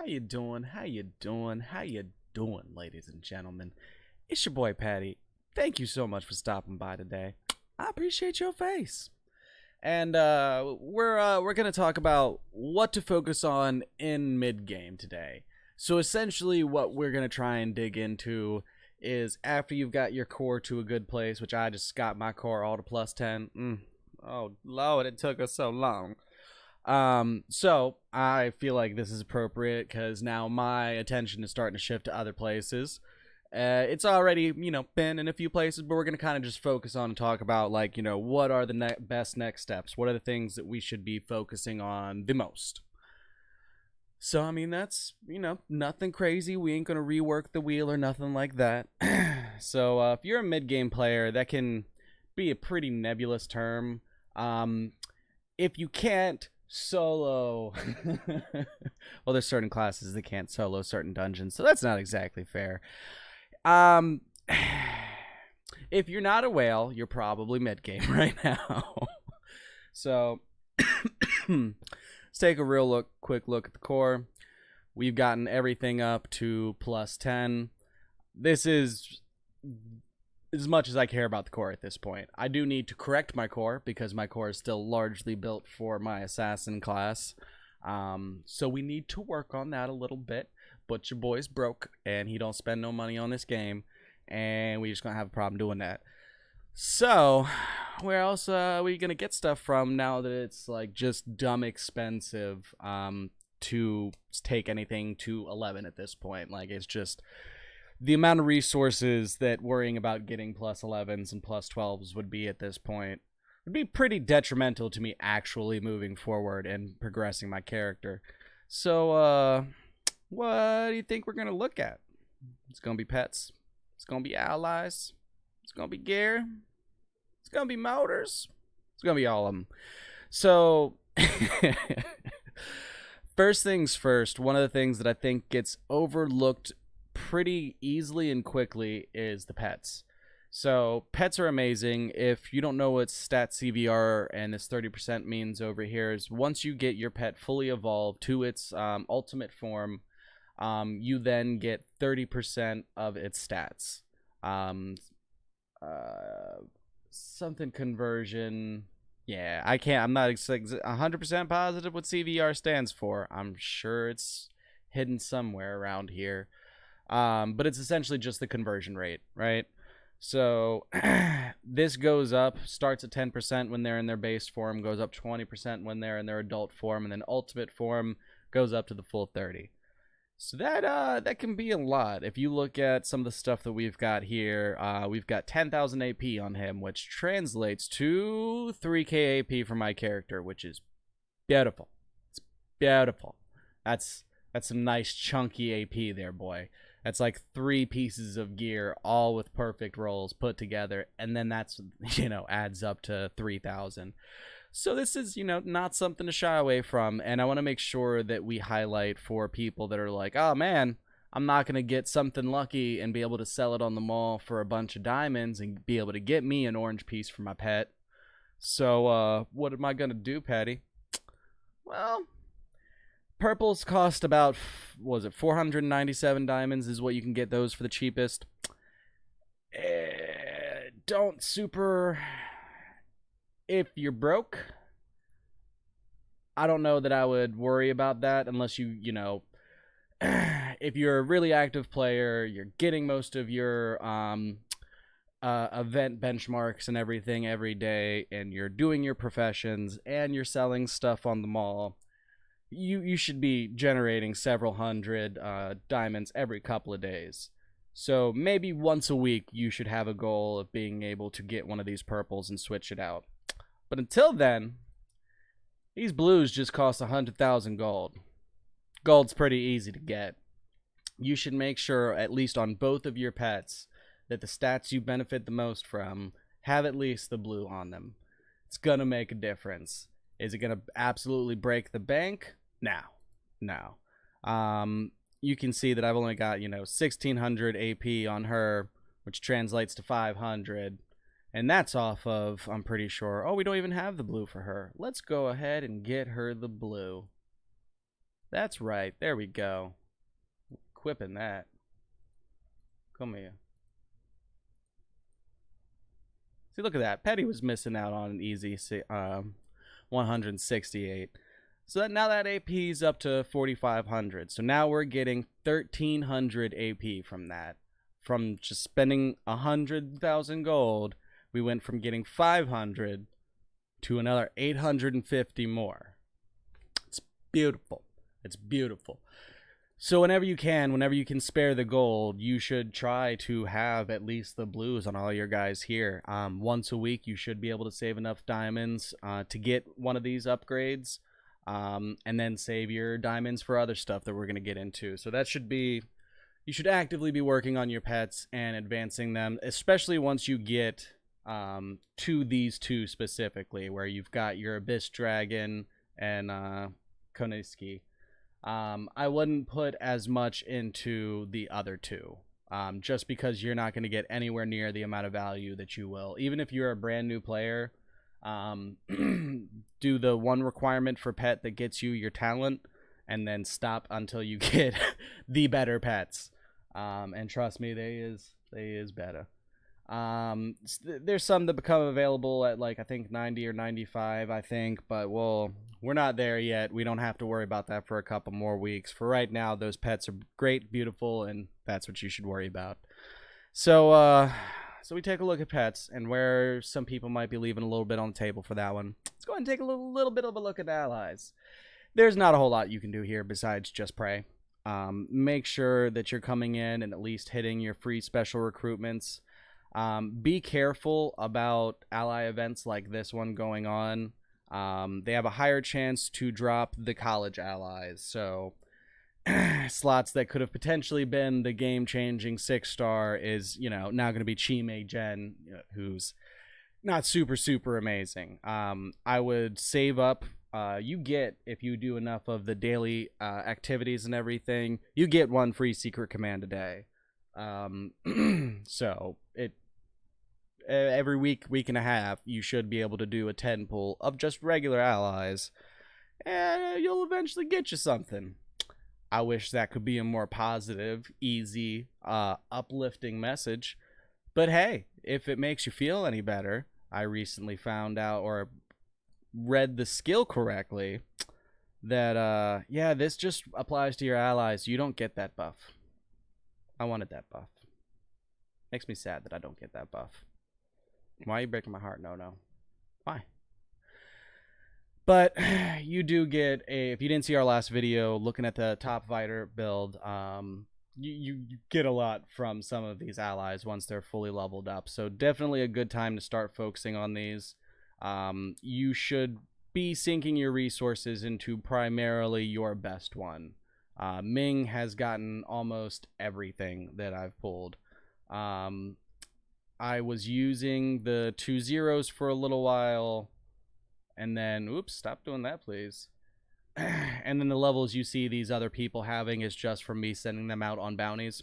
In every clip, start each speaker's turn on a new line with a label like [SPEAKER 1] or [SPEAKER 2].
[SPEAKER 1] How you doing? How you doing? How you doing, ladies and gentlemen? It's your boy Patty. Thank you so much for stopping by today. I appreciate your face. And we're gonna talk about what to focus on in mid game today. So essentially, what we're gonna try and dig into is after you've got your core to a good place, which I just got my core all to plus 10. Oh Lord, it took us so long. So I feel like this is appropriate because now my attention is starting to shift to other places. It's already, been in a few places, but we're going to kind of just focus on and talk about, like, what are the best next steps? What are the things that we should be focusing on the most? So, I mean, that's, nothing crazy. We ain't going to rework the wheel or nothing like that. So, if you're a mid-game player, that can be a pretty nebulous term. If you can't solo well, there's certain classes that can't solo certain dungeons, so that's not exactly fair. If you're not a whale, you're probably mid game right now. So let's take a quick look at the core. We've gotten everything up to plus 10. This is as much as I care about the core at this point. I do need to correct my core because my core is still largely built for my assassin class. So we need to work on that a little bit. But your boy's broke and he don't spend no money on this game, and we just gonna have a problem doing that. So where else are we gonna get stuff from now that it's like just dumb expensive to take anything to 11 at this point? Like, it's just the amount of resources that worrying about getting plus 11s and plus 12s would be at this point would be pretty detrimental to me actually moving forward and progressing my character. So, what do you think we're going to look at? It's going to be pets. It's going to be allies. It's going to be gear. It's going to be motors. It's going to be all of them. So, first things first, one of the things that I think gets overlooked pretty easily and quickly is the pets. So pets are amazing. If you don't know what stat CVR and this 30% means over here, is once you get your pet fully evolved to its ultimate form, you then get 30% of its stats. Something conversion. Yeah, I'm not 100% positive what CVR stands for. I'm sure it's hidden somewhere around here. But it's essentially just the conversion rate, right? So this goes up, starts at 10% when they're in their base form, goes up 20% when they're in their adult form, and then ultimate form goes up to the full 30. So that can be a lot. If you look at some of the stuff that we've got here, we've got 10,000 AP on him, which translates to 3k AP for my character, which is beautiful. It's beautiful. That's some nice chunky AP there, boy. That's like 3 pieces of gear, all with perfect rolls put together, and then that's, adds up to 3,000. So this is, not something to shy away from, and I want to make sure that we highlight for people that are like, oh man, I'm not going to get something lucky and be able to sell it on the mall for a bunch of diamonds and be able to get me an orange piece for my pet. So, what am I going to do, Patty? Well, purples cost about, 497 diamonds is what you can get those for the cheapest. Don't super... If you're broke, I don't know that I would worry about that unless you if you're a really active player, you're getting most of your event benchmarks and everything every day, and you're doing your professions, and you're selling stuff on the mall, you should be generating several hundred diamonds every couple of days. So maybe once a week you should have a goal of being able to get one of these purples and switch it out. But until then, these blues just cost 100,000 gold. Gold's pretty easy to get. You should make sure, at least on both of your pets, that the stats you benefit the most from have at least the blue on them. It's gonna make a difference. Is it gonna absolutely break the bank? No. You can see that I've only got, 1,600 AP on her, which translates to 500. And that's off of, I'm pretty sure, we don't even have the blue for her. Let's go ahead and get her the blue. That's right. There we go. Equipping that. Come here. See, look at that. Petty was missing out on an easy 168. So now that AP is up to 4,500. So now we're getting 1,300 AP from that. From just spending 100,000 gold, we went from getting 500 to another 850 more. It's beautiful. It's beautiful. So whenever you can spare the gold, you should try to have at least the blues on all your guys here. Once a week, you should be able to save enough diamonds to get one of these upgrades, and then save your diamonds for other stuff that we're going to get into. So that should be, you should actively be working on your pets and advancing them, especially once you get to these two specifically, where you've got your Abyss Dragon and Koniski. I wouldn't put as much into the other two, just because you're not going to get anywhere near the amount of value that you will. Even if you're a brand new player, do the one requirement for pet that gets you your talent, and then stop until you get the better pets. And trust me, they is better. There's some that become available at like I think 90 or 95, I think, but we're not there yet. We don't have to worry about that for a couple more weeks. For right now, those pets are great, beautiful, and that's what you should worry about. So we take a look at pets and where some people might be leaving a little bit on the table for that one. Let's go ahead and take a little bit of a look at allies. There's not a whole lot you can do here besides just pray. Make sure that you're coming in and at least hitting your free special recruitments. Be careful about ally events like this one going on. They have a higher chance to drop the college allies, so slots that could have potentially been the game-changing 6-star is, now going to be Chime Jen, who's not super amazing. I would save up. You get, if you do enough of the daily activities and everything, you get one free secret command a day. So every week and a half, you should be able to do a 10 pull of just regular allies, and you'll eventually get you something. I wish that could be a more positive, easy, uplifting message, but hey, if it makes you feel any better, I recently found out or read the skill correctly that yeah, this just applies to your allies. You don't get that buff. I wanted that buff. Makes me sad that I don't get that buff. Why are you breaking my heart? No. Why? But you do get if you didn't see our last video looking at the top fighter build, you get a lot from some of these allies once they're fully leveled up. So definitely a good time to start focusing on these. You should be sinking your resources into primarily your best one. Ming has gotten almost everything that I've pulled. I was using the 2 zeros for a little while, and then, oops, stop doing that, please. And then the levels you see these other people having is just from me sending them out on bounties.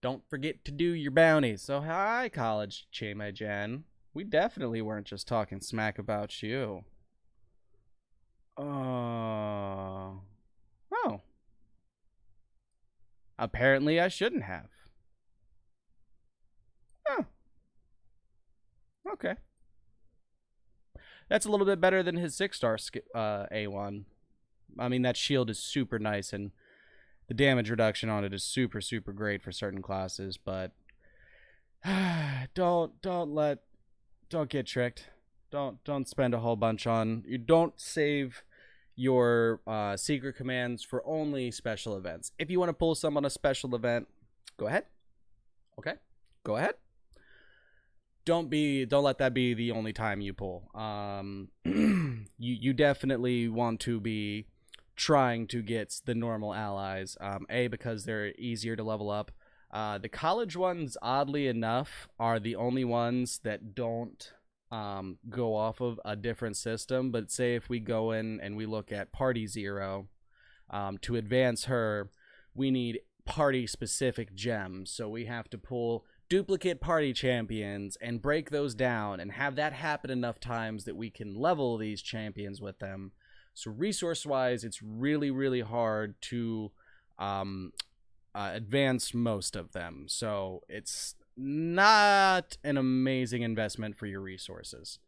[SPEAKER 1] Don't forget to do your bounties. So, hi, College Chime Jen. We definitely weren't just talking smack about you. Oh. Apparently I shouldn't have. Oh. Okay. That's a little bit better than his 6-star A1. I mean, that shield is super nice, and the damage reduction on it is super great for certain classes, but don't get tricked. Don't spend a whole bunch on. You don't save your secret commands for only special events. If you want to pull some on a special event, go ahead. Okay, go ahead. Don't let that be the only time you pull. You definitely want to be trying to get the normal allies. Because they're easier to level up. The college ones, oddly enough, are the only ones that don't go off of a different system. But say if we go in and we look at Party 0, to advance her, we need party specific gems. So we have to pull duplicate party champions and break those down and have that happen enough times that we can level these champions with them, So resource wise, it's really, really hard to advance most of them. So it's not an amazing investment for your resources.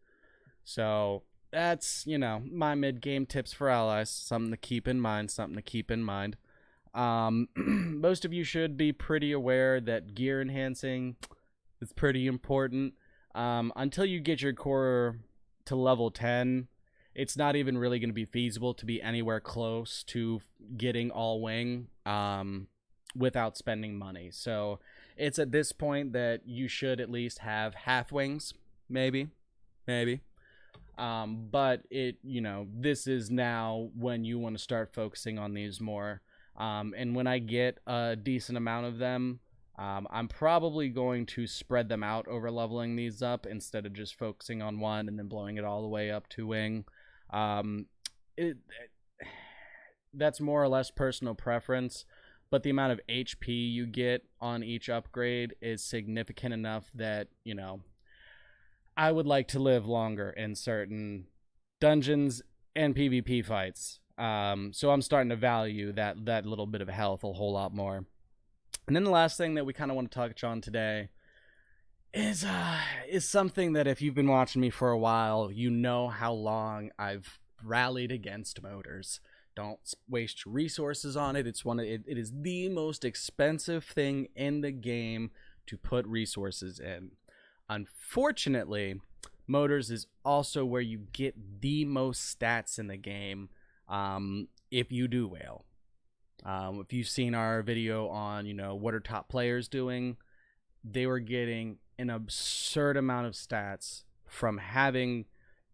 [SPEAKER 1] So that's, my mid-game tips for allies. Something to keep in mind, most of you should be pretty aware that gear enhancing is pretty important. Until you get your core to level 10, it's not even really going to be feasible to be anywhere close to getting all wing without spending money. So it's at this point that you should at least have half wings, maybe. But this is now when you want to start focusing on these more. And when I get a decent amount of them, I'm probably going to spread them out over leveling these up instead of just focusing on one and then blowing it all the way up to wing. That's more or less personal preference, but the amount of HP you get on each upgrade is significant enough that, I would like to live longer in certain dungeons and PvP fights. So I'm starting to value that little bit of health a whole lot more. And then the last thing that we kind of want to touch on today is something that if you've been watching me for a while, you know how long I've rallied against motors. Don't waste your resources on it. It is the most expensive thing in the game to put resources in. Unfortunately, motors is also where you get the most stats in the game if you do whale. If you've seen our video on, what are top players doing, they were getting an absurd amount of stats from having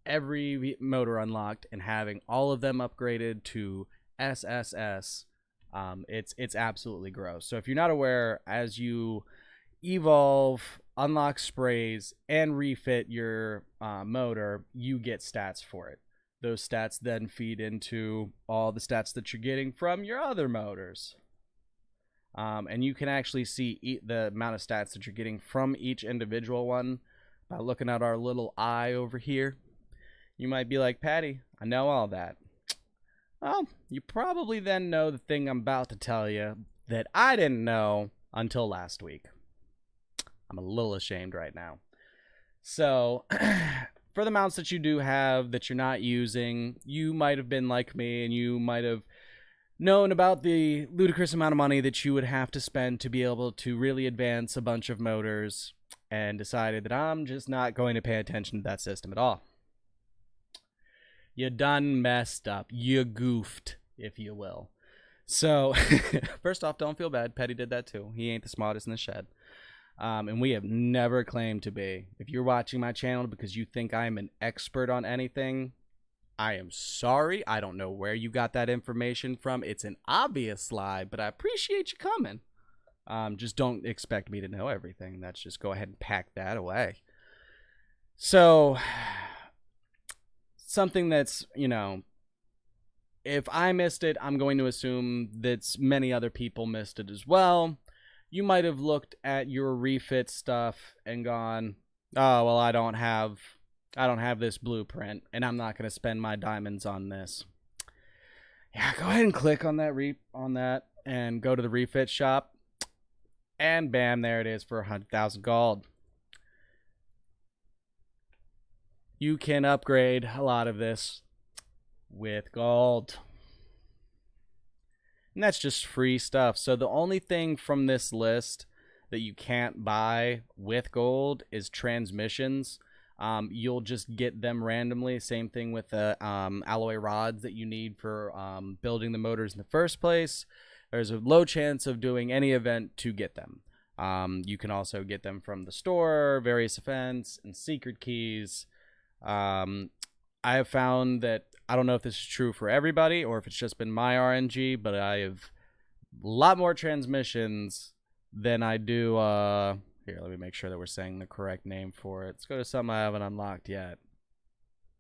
[SPEAKER 1] every motor unlocked and having all of them upgraded to SSS. It's absolutely gross. So if you're not aware, as you evolve, unlock sprays, and refit your motor, you get stats for it. Those stats then feed into all the stats that you're getting from your other motors. And you can actually see the amount of stats that you're getting from each individual one by looking at our little eye over here. You might be like, Patty, I know all that. Well, you probably then know the thing I'm about to tell you that I didn't know until last week. I'm a little ashamed right now. So, for the mounts that you do have that you're not using, you might have been like me and you might have known about the ludicrous amount of money that you would have to spend to be able to really advance a bunch of motors and decided that I'm just not going to pay attention to that system at all. You done messed up. You goofed, if you will. So, first off, don't feel bad. Petty did that too. He ain't the smartest in the shed. And we have never claimed to be. If you're watching my channel because you think I'm an expert on anything, I am sorry. I don't know where you got that information from. It's an obvious lie, but I appreciate you coming. Just don't expect me to know everything. Let's just go ahead and pack that away. So, something that's, if I missed it, I'm going to assume that many other people missed it as well. You might have looked at your refit stuff and gone, oh, well, I don't have this blueprint, and I'm not going to spend my diamonds on this. Yeah, go ahead and click on that and go to the refit shop, and bam, there it is for 100,000 gold. You can upgrade a lot of this with gold. And that's just free stuff. So the only thing from this list that you can't buy with gold is transmissions. You'll just get them randomly. Same thing with the alloy rods that you need for building the motors in the first place. There's a low chance of doing any event to get them. You can also get them from the store, various events, and secret keys. I have found that, I don't know if this is true for everybody or if it's just been my RNG, but I have a lot more transmissions than I do. Here, let me make sure that we're saying the correct name for it. Let's go to something I haven't unlocked yet.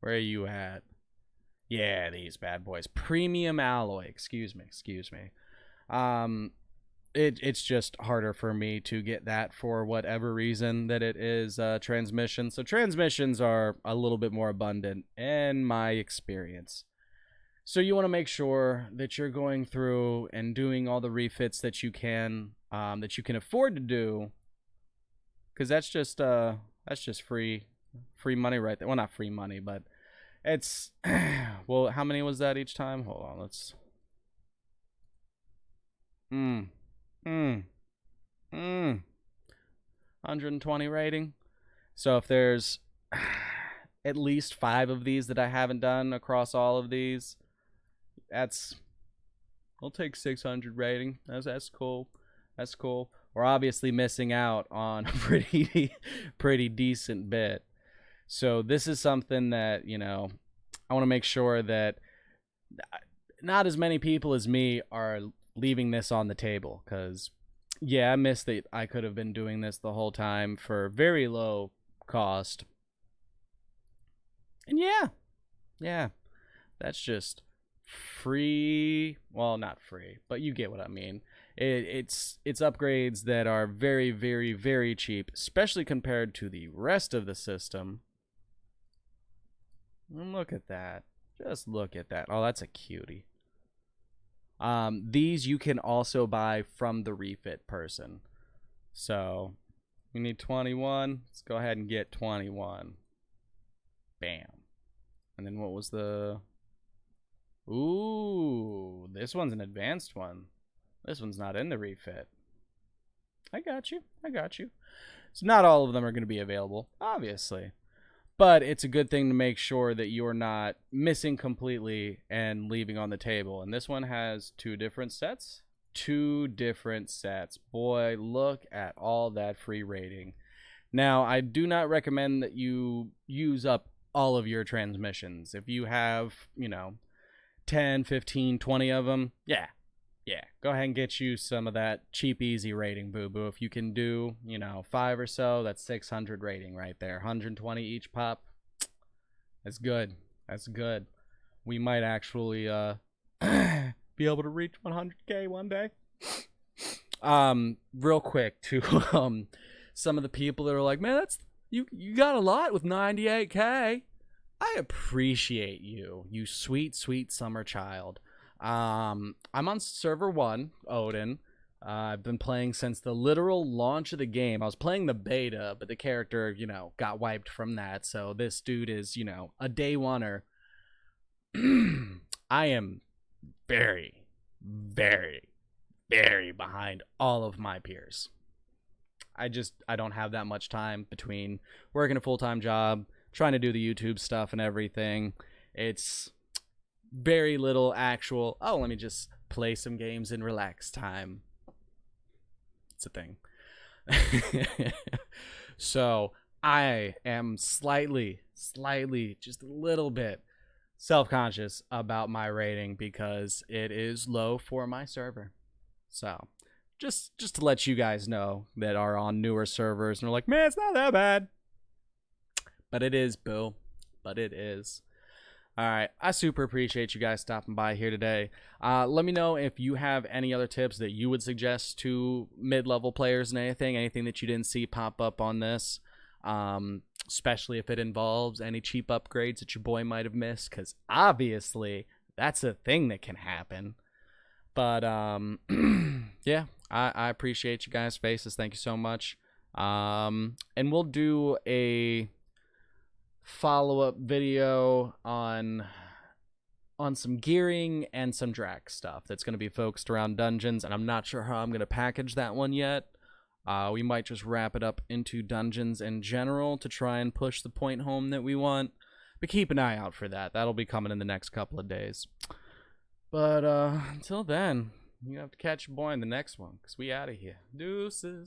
[SPEAKER 1] Where are you at? Yeah, these bad boys. Premium alloy. Excuse me. It's just harder for me to get that for whatever reason that it is transmission. So transmissions are a little bit more abundant in my experience. So you want to make sure that you're going through and doing all the refits that you can afford to do, because that's just free money right there. Well, not free money, but it's well, how many was that each time? Hold on, let's mm mm mm 120 rating. So if there's at least 5 of these that I haven't done across all of these, that's I'll take 600 rating. That's cool. That's cool. We're obviously missing out on a pretty decent bit. So this is something that, I want to make sure that not as many people as me are leaving this on the table, cuz yeah, I miss that I could have been doing this the whole time for very low cost. And yeah, that's just free. Well, not free, but you get what I mean. It's upgrades that are very, very, very cheap, especially compared to the rest of the system. And look at that. Just look at that. Oh, that's a cutie. These you can also buy from the refit person. So we need 21. Let's go ahead and get 21. Bam. And then what was the... Ooh, this one's an advanced one. This one's not in the refit. I got you. So not all of them are going to be available, obviously. But it's a good thing to make sure that you're not missing completely and leaving on the table. And this one has 2 different sets. 2 different sets. Boy, look at all that free rating. Now, I do not recommend that you use up all of your transmissions. If you have, 10, 15, 20 of them, yeah, go ahead and get you some of that cheap, easy rating, boo-boo. If you can do, 5 or so, that's 600 rating right there. 120 each pop. That's good. We might actually be able to reach 100K one day. Real quick, to some of the people that are like, man, that's you got a lot with 98K. I appreciate you, you sweet, sweet summer child. I'm on server 1, Odin. I've been playing since the literal launch of the game. I was playing the beta, but the character, got wiped from that. So this dude is, a day oneer. I am very, very, very behind all of my peers. I don't have that much time between working a full-time job, trying to do the YouTube stuff and everything. It's very little actual, oh, let me just play some games and relax time. It's a thing. So I am slightly, just a little bit self-conscious about my rating because it is low for my server. So just to let you guys know that are on newer servers and are like, man, it's not that bad. But it is, boo. But it is. All right. I super appreciate you guys stopping by here today. Let me know if you have any other tips that you would suggest to mid-level players and anything that you didn't see pop up on this. Especially if it involves any cheap upgrades that your boy might have missed. Because obviously, that's a thing that can happen. But, yeah. I appreciate you guys' faces. Thank you so much. And we'll do a follow-up video on some gearing and some Drax stuff that's going to be focused around dungeons, and I'm not sure how I'm going to package that one yet. We might just wrap it up into dungeons in general to try and push the point home that we want, but keep an eye out for that. That'll be coming in the next couple of days. But until then, you have to catch your boy in the next one, because we out of here. Deuces.